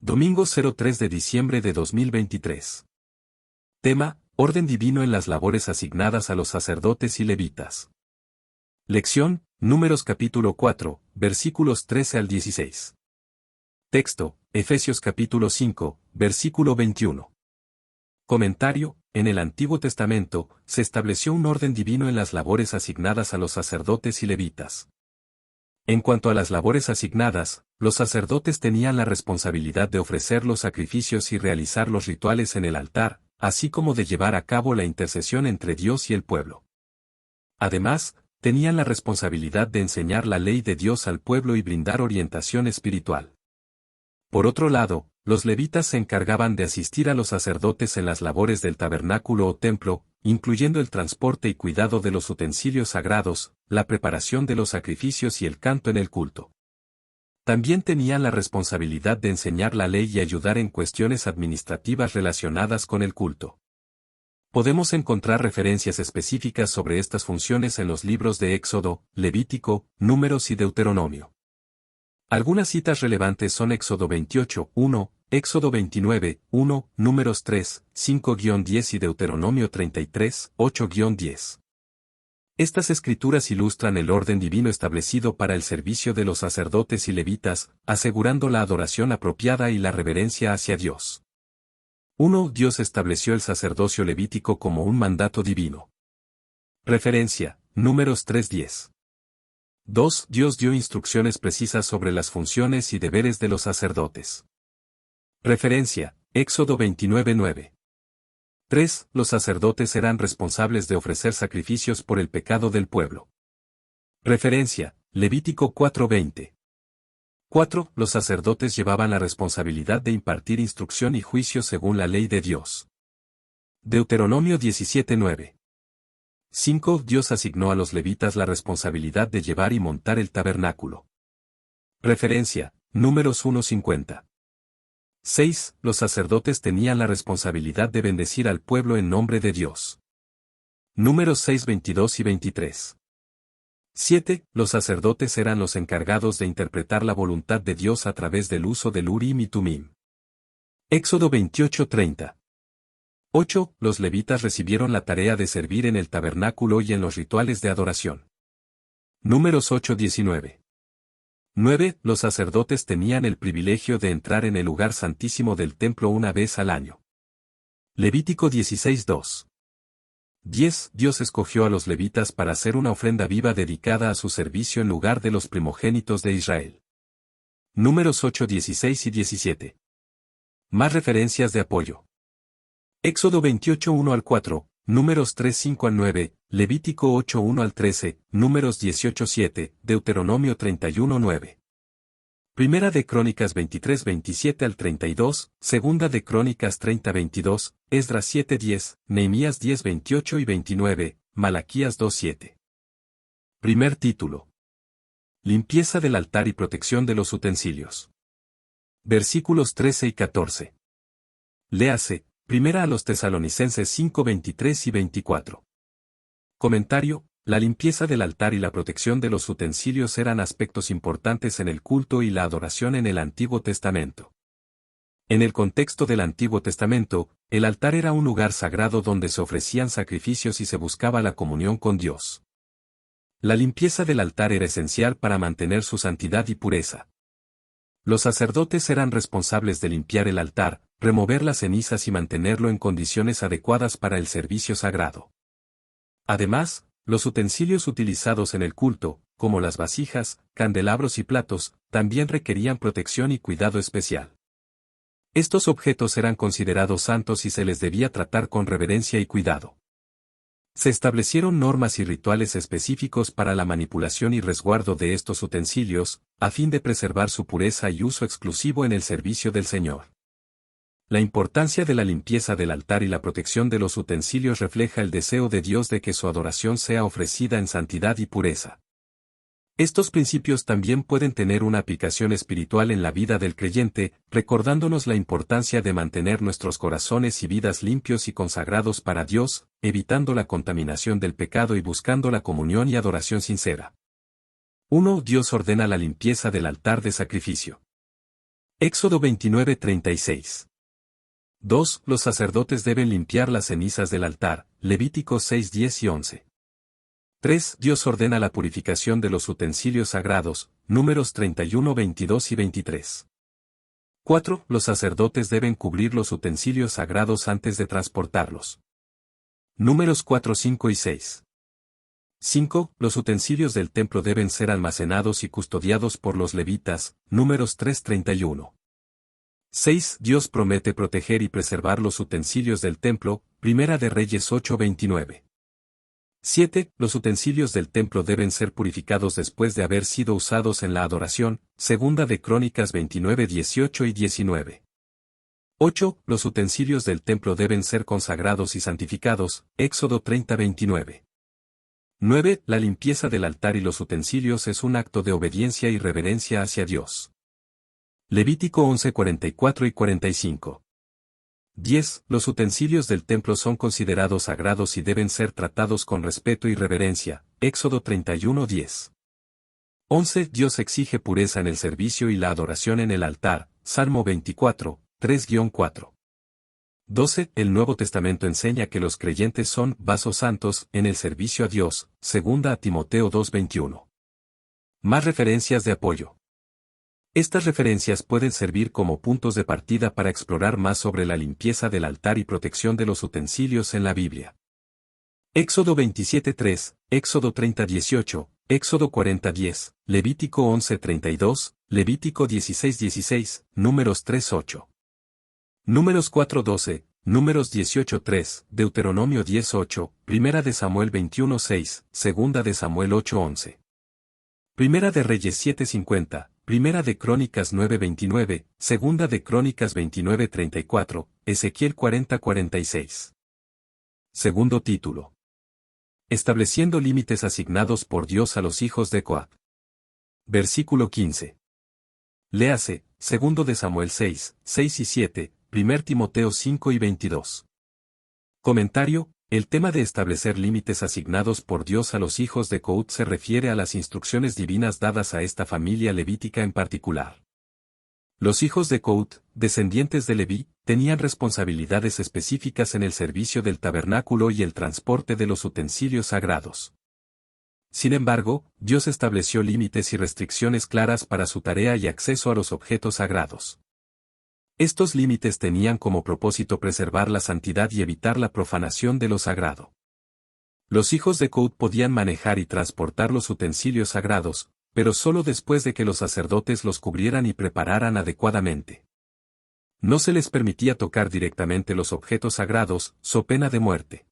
Domingo 03 de diciembre de 2023. Tema: Orden divino en las labores asignadas a los sacerdotes y levitas. Lección: Números capítulo 4, versículos 13 al 16. Texto: Efesios capítulo 5, versículo 21. Comentario: En el Antiguo Testamento, se estableció un orden divino en las labores asignadas a los sacerdotes y levitas. En cuanto a las labores asignadas, los sacerdotes tenían la responsabilidad de ofrecer los sacrificios y realizar los rituales en el altar, así como de llevar a cabo la intercesión entre Dios y el pueblo. Además, tenían la responsabilidad de enseñar la ley de Dios al pueblo y brindar orientación espiritual. Por otro lado, los levitas se encargaban de asistir a los sacerdotes en las labores del tabernáculo o templo, incluyendo el transporte y cuidado de los utensilios sagrados, la preparación de los sacrificios y el canto en el culto. También tenían la responsabilidad de enseñar la ley y ayudar en cuestiones administrativas relacionadas con el culto. Podemos encontrar referencias específicas sobre estas funciones en los libros de Éxodo, Levítico, Números y Deuteronomio. Algunas citas relevantes son Éxodo 28, 1, Éxodo 29, 1, Números 3, 5-10 y Deuteronomio 33, 8-10. Estas escrituras ilustran el orden divino establecido para el servicio de los sacerdotes y levitas, asegurando la adoración apropiada y la reverencia hacia Dios. 1. Dios estableció el sacerdocio levítico como un mandato divino. Referencia: Números 3:10. 2. Dios dio instrucciones precisas sobre las funciones y deberes de los sacerdotes. Referencia: Éxodo 29:9. 3. Los sacerdotes eran responsables de ofrecer sacrificios por el pecado del pueblo. Referencia: Levítico 4:20. 4. Los sacerdotes llevaban la responsabilidad de impartir instrucción y juicio según la ley de Dios. Deuteronomio 17:9. 5. Dios asignó a los levitas la responsabilidad de llevar y montar el tabernáculo. Referencia: Números 1:50. 6. Los sacerdotes tenían la responsabilidad de bendecir al pueblo en nombre de Dios. Números 6:22 y 23. 7. Los sacerdotes eran los encargados de interpretar la voluntad de Dios a través del uso del Urim y Tumim. Éxodo 28:30. 8. Los levitas recibieron la tarea de servir en el tabernáculo y en los rituales de adoración. Números 8:19. 9. Los sacerdotes tenían el privilegio de entrar en el lugar santísimo del templo una vez al año. Levítico 16:2. 10. Dios escogió a los levitas para hacer una ofrenda viva dedicada a su servicio en lugar de los primogénitos de Israel. Números 8:16 y 17. Más referencias de apoyo. Éxodo 28:1 al 4, Números 3:5 al 9, Levítico 8:1 al 13, Números 18:7, Deuteronomio 31:9. Primera de Crónicas 23:27 al 32, Segunda de Crónicas 30:22, Esdras 7:10, Nehemías 10:28 y 29, Malaquías 2:7. Primer título: Limpieza del altar y protección de los utensilios. Versículos 13 y 14. Léase: Primera a los Tesalonicenses 5:23 y 24. Comentario: La limpieza del altar y la protección de los utensilios eran aspectos importantes en el culto y la adoración en el Antiguo Testamento. En el contexto del Antiguo Testamento, el altar era un lugar sagrado donde se ofrecían sacrificios y se buscaba la comunión con Dios. La limpieza del altar era esencial para mantener su santidad y pureza. Los sacerdotes eran responsables de limpiar el altar, remover las cenizas y mantenerlo en condiciones adecuadas para el servicio sagrado. Además, los utensilios utilizados en el culto, como las vasijas, candelabros y platos, también requerían protección y cuidado especial. Estos objetos eran considerados santos y se les debía tratar con reverencia y cuidado. Se establecieron normas y rituales específicos para la manipulación y resguardo de estos utensilios, a fin de preservar su pureza y uso exclusivo en el servicio del Señor. La importancia de la limpieza del altar y la protección de los utensilios refleja el deseo de Dios de que su adoración sea ofrecida en santidad y pureza. Estos principios también pueden tener una aplicación espiritual en la vida del creyente, recordándonos la importancia de mantener nuestros corazones y vidas limpios y consagrados para Dios, evitando la contaminación del pecado y buscando la comunión y adoración sincera. 1. Dios ordena la limpieza del altar de sacrificio. Éxodo 29:36. 2. Los sacerdotes deben limpiar las cenizas del altar, Levíticos 6, 10 y 11. 3. Dios ordena la purificación de los utensilios sagrados, Números 31, 22 y 23. 4. Los sacerdotes deben cubrir los utensilios sagrados antes de transportarlos. Números 4, 5 y 6. 5. Los utensilios del templo deben ser almacenados y custodiados por los levitas, Números 3, 31. 6. Dios promete proteger y preservar los utensilios del templo, Primera de Reyes 8, 29. 7. Los utensilios del templo deben ser purificados después de haber sido usados en la adoración, Segunda de Crónicas 29, 18 y 19. 8. Los utensilios del templo deben ser consagrados y santificados, Éxodo 30, 29. 9. La limpieza del altar y los utensilios es un acto de obediencia y reverencia hacia Dios. Levítico 11, 44 y 45. 10. Los utensilios del templo son considerados sagrados y deben ser tratados con respeto y reverencia, Éxodo 31, 10. 11. Dios exige pureza en el servicio y la adoración en el altar, Salmo 24, 3-4. 12. El Nuevo Testamento enseña que los creyentes son vasos santos en el servicio a Dios, segunda a Timoteo 2:21. Más referencias de apoyo. Estas referencias pueden servir como puntos de partida para explorar más sobre la limpieza del altar y protección de los utensilios en la Biblia. Éxodo 27:3, Éxodo 30:18, Éxodo 40:10, Levítico 11:32, Levítico 16:16, Números 3:8. Números 4:12, Números 18:3, Deuteronomio 10:8, Primera de Samuel 21:6, Segunda de Samuel 8:11. Primera de Reyes 7:50, Primera de Crónicas 9:29, Segunda de Crónicas 29:34, Ezequiel 40:46. Segundo título. Estableciendo límites asignados por Dios a los hijos de Coat. Versículo 15. Léase, Segundo de Samuel 6, 6 y 7, 1 Timoteo 5 y 22. Comentario: el tema de establecer límites asignados por Dios a los hijos de Coat se refiere a las instrucciones divinas dadas a esta familia levítica en particular. Los hijos de Coat, descendientes de Leví, tenían responsabilidades específicas en el servicio del tabernáculo y el transporte de los utensilios sagrados. Sin embargo, Dios estableció límites y restricciones claras para su tarea y acceso a los objetos sagrados. Estos límites tenían como propósito preservar la santidad y evitar la profanación de lo sagrado. Los hijos de Coat podían manejar y transportar los utensilios sagrados, pero solo después de que los sacerdotes los cubrieran y prepararan adecuadamente. No se les permitía tocar directamente los objetos sagrados, so pena de muerte.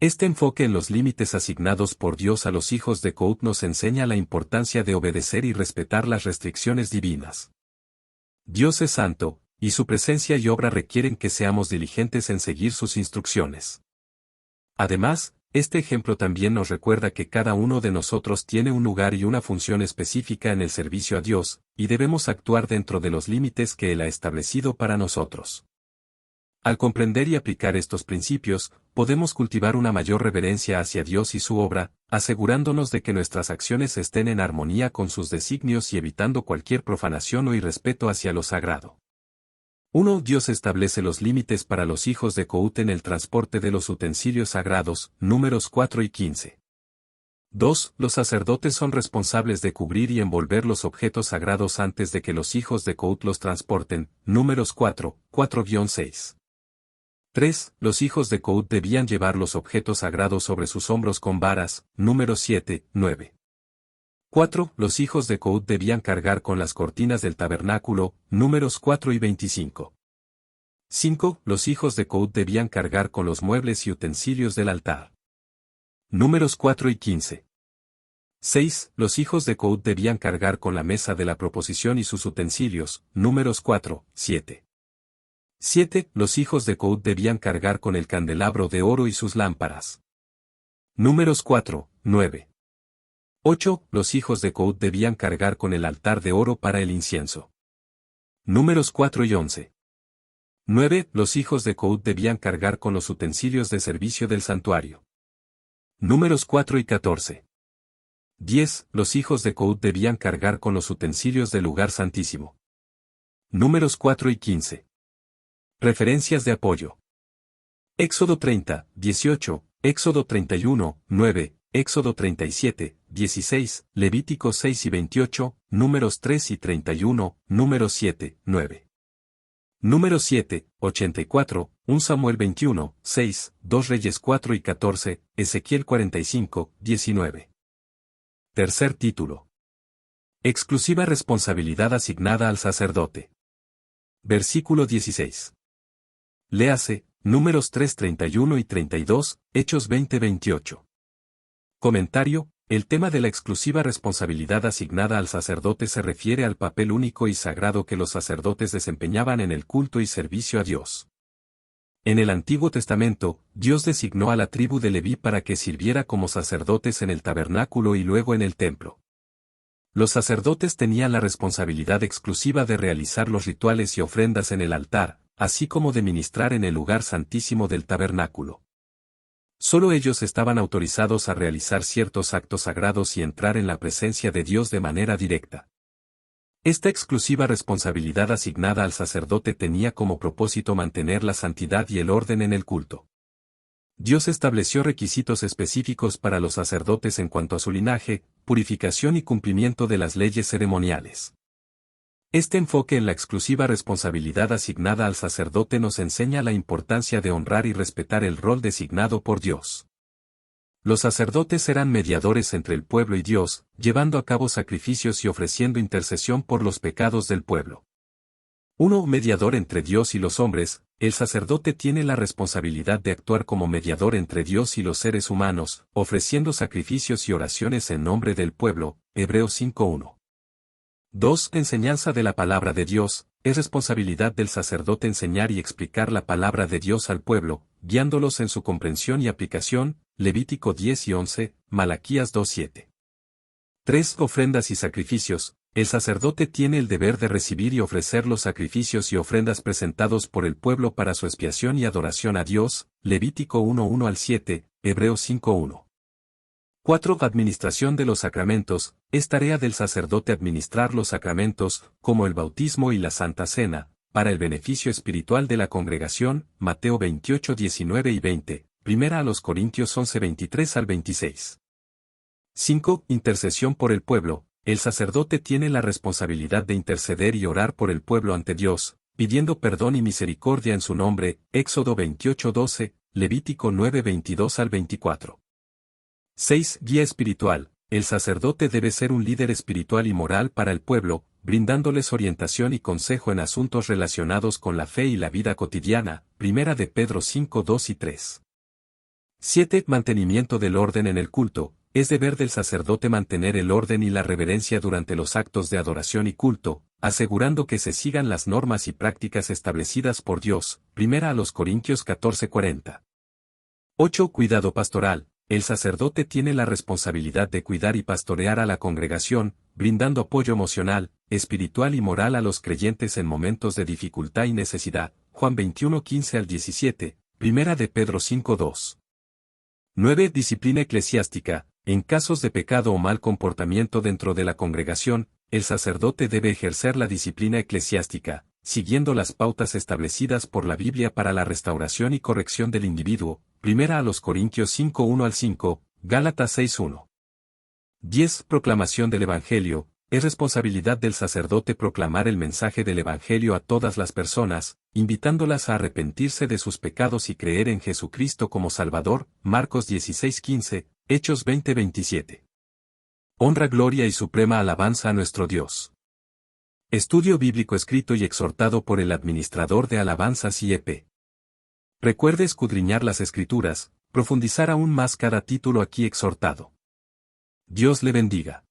Este enfoque en los límites asignados por Dios a los hijos de Coat nos enseña la importancia de obedecer y respetar las restricciones divinas. Dios es santo, y su presencia y obra requieren que seamos diligentes en seguir sus instrucciones. Además, este ejemplo también nos recuerda que cada uno de nosotros tiene un lugar y una función específica en el servicio a Dios, y debemos actuar dentro de los límites que Él ha establecido para nosotros. Al comprender y aplicar estos principios, podemos cultivar una mayor reverencia hacia Dios y su obra, asegurándonos de que nuestras acciones estén en armonía con sus designios y evitando cualquier profanación o irrespeto hacia lo sagrado. 1. Dios establece los límites para los hijos de Coat en el transporte de los utensilios sagrados, Números 4 y 15. 2. Los sacerdotes son responsables de cubrir y envolver los objetos sagrados antes de que los hijos de Coat los transporten, Números 4, 4-6. 3. Los hijos de Coat debían llevar los objetos sagrados sobre sus hombros con varas, Números 7, 9. 4. Los hijos de Coat debían cargar con las cortinas del tabernáculo, Números 4 y 25. 5. Los hijos de Coat debían cargar con los muebles y utensilios del altar. Números 4 y 15. 6. Los hijos de Coat debían cargar con la mesa de la proposición y sus utensilios, Números 4, 7. 7. Los hijos de Coat debían cargar con el candelabro de oro y sus lámparas. Números 4, 9. 8. Los hijos de Coat debían cargar con el altar de oro para el incienso. Números 4 y 11. 9. Los hijos de Coat debían cargar con los utensilios de servicio del santuario. Números 4 y 14. 10. Los hijos de Coat debían cargar con los utensilios del lugar santísimo. Números 4 y 15. Referencias de apoyo. Éxodo 30, 18, Éxodo 31, 9, Éxodo 37, 16, Levítico 6 y 28, Números 3 y 31, Números 7, 9. Números 7, 84, 1 Samuel 21, 6, 2 Reyes 4 y 14, Ezequiel 45, 19. Tercer título. Exclusiva responsabilidad asignada al sacerdote. Versículo 16. Léase, Números 3, 31 y 32, Hechos 20, 28. Comentario: el tema de la exclusiva responsabilidad asignada al sacerdote se refiere al papel único y sagrado que los sacerdotes desempeñaban en el culto y servicio a Dios. En el Antiguo Testamento, Dios designó a la tribu de Leví para que sirviera como sacerdotes en el tabernáculo y luego en el templo. Los sacerdotes tenían la responsabilidad exclusiva de realizar los rituales y ofrendas en el altar, así como de ministrar en el lugar santísimo del tabernáculo. Solo ellos estaban autorizados a realizar ciertos actos sagrados y entrar en la presencia de Dios de manera directa. Esta exclusiva responsabilidad asignada al sacerdote tenía como propósito mantener la santidad y el orden en el culto. Dios estableció requisitos específicos para los sacerdotes en cuanto a su linaje, purificación y cumplimiento de las leyes ceremoniales. Este enfoque en la exclusiva responsabilidad asignada al sacerdote nos enseña la importancia de honrar y respetar el rol designado por Dios. Los sacerdotes eran mediadores entre el pueblo y Dios, llevando a cabo sacrificios y ofreciendo intercesión por los pecados del pueblo. Uno mediador entre Dios y los hombres, el sacerdote tiene la responsabilidad de actuar como mediador entre Dios y los seres humanos, ofreciendo sacrificios y oraciones en nombre del pueblo, Hebreos 5:1. 2. Enseñanza de la palabra de Dios. Es responsabilidad del sacerdote enseñar y explicar la palabra de Dios al pueblo, guiándolos en su comprensión y aplicación, Levítico 10 y 11, Malaquías 2:7. 3. Ofrendas y sacrificios. El sacerdote tiene el deber de recibir y ofrecer los sacrificios y ofrendas presentados por el pueblo para su expiación y adoración a Dios, Levítico 1:1 al 7, Hebreos 5:1. 4. Administración de los sacramentos. Es tarea del sacerdote administrar los sacramentos, como el bautismo y la Santa Cena, para el beneficio espiritual de la congregación, Mateo 28, 19 y 20, Primera a los Corintios 11, 23 al 26. 5. Intercesión por el pueblo. El sacerdote tiene la responsabilidad de interceder y orar por el pueblo ante Dios, pidiendo perdón y misericordia en su nombre, Éxodo 28, 12, Levítico 9, 22 al 24. 6. Guía espiritual. El sacerdote debe ser un líder espiritual y moral para el pueblo, brindándoles orientación y consejo en asuntos relacionados con la fe y la vida cotidiana, Primera de Pedro 5, 2 y 3. 7. Mantenimiento del orden en el culto. Es deber del sacerdote mantener el orden y la reverencia durante los actos de adoración y culto, asegurando que se sigan las normas y prácticas establecidas por Dios, Primera a los Corintios 14:40. 8. Cuidado pastoral. El sacerdote tiene la responsabilidad de cuidar y pastorear a la congregación, brindando apoyo emocional, espiritual y moral a los creyentes en momentos de dificultad y necesidad, Juan 21, 15 al 17, Primera de Pedro 5, 2. 9. Disciplina eclesiástica. En casos de pecado o mal comportamiento dentro de la congregación, el sacerdote debe ejercer la disciplina eclesiástica, siguiendo las pautas establecidas por la Biblia para la restauración y corrección del individuo, Primera a los Corintios 5, 1 al 5, Gálatas 6, 1. 10. Proclamación del Evangelio. Es responsabilidad del sacerdote proclamar el mensaje del Evangelio a todas las personas, invitándolas a arrepentirse de sus pecados y creer en Jesucristo como Salvador, Marcos 16, 15, Hechos 20, 27. Honra, gloria y suprema alabanza a nuestro Dios. Estudio bíblico escrito y exhortado por el administrador de alabanzas y EP. Recuerde escudriñar las Escrituras, profundizar aún más cada título aquí exhortado. Dios le bendiga.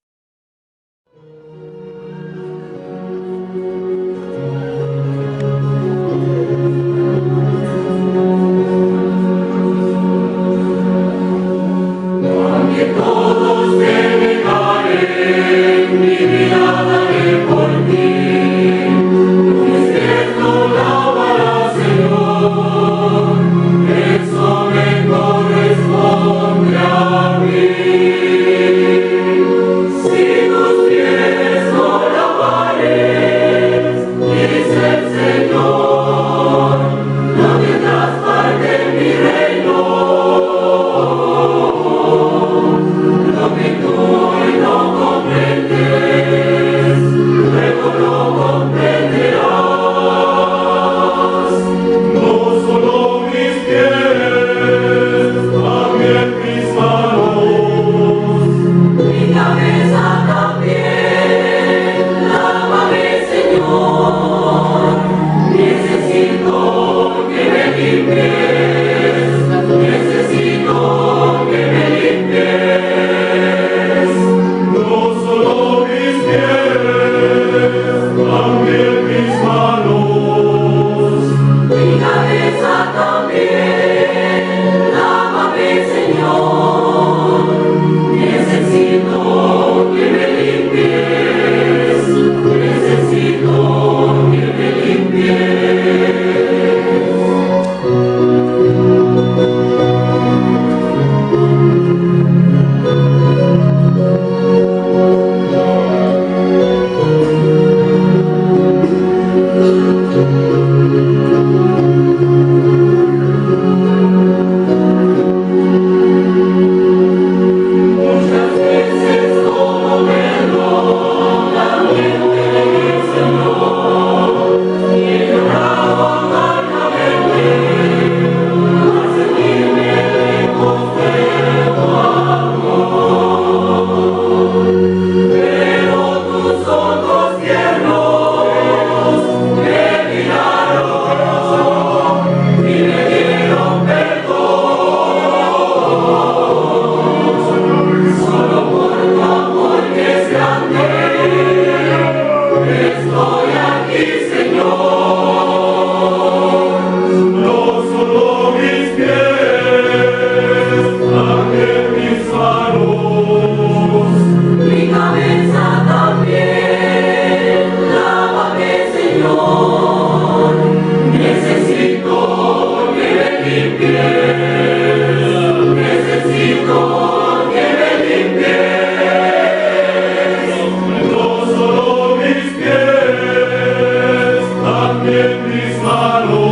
Mis manos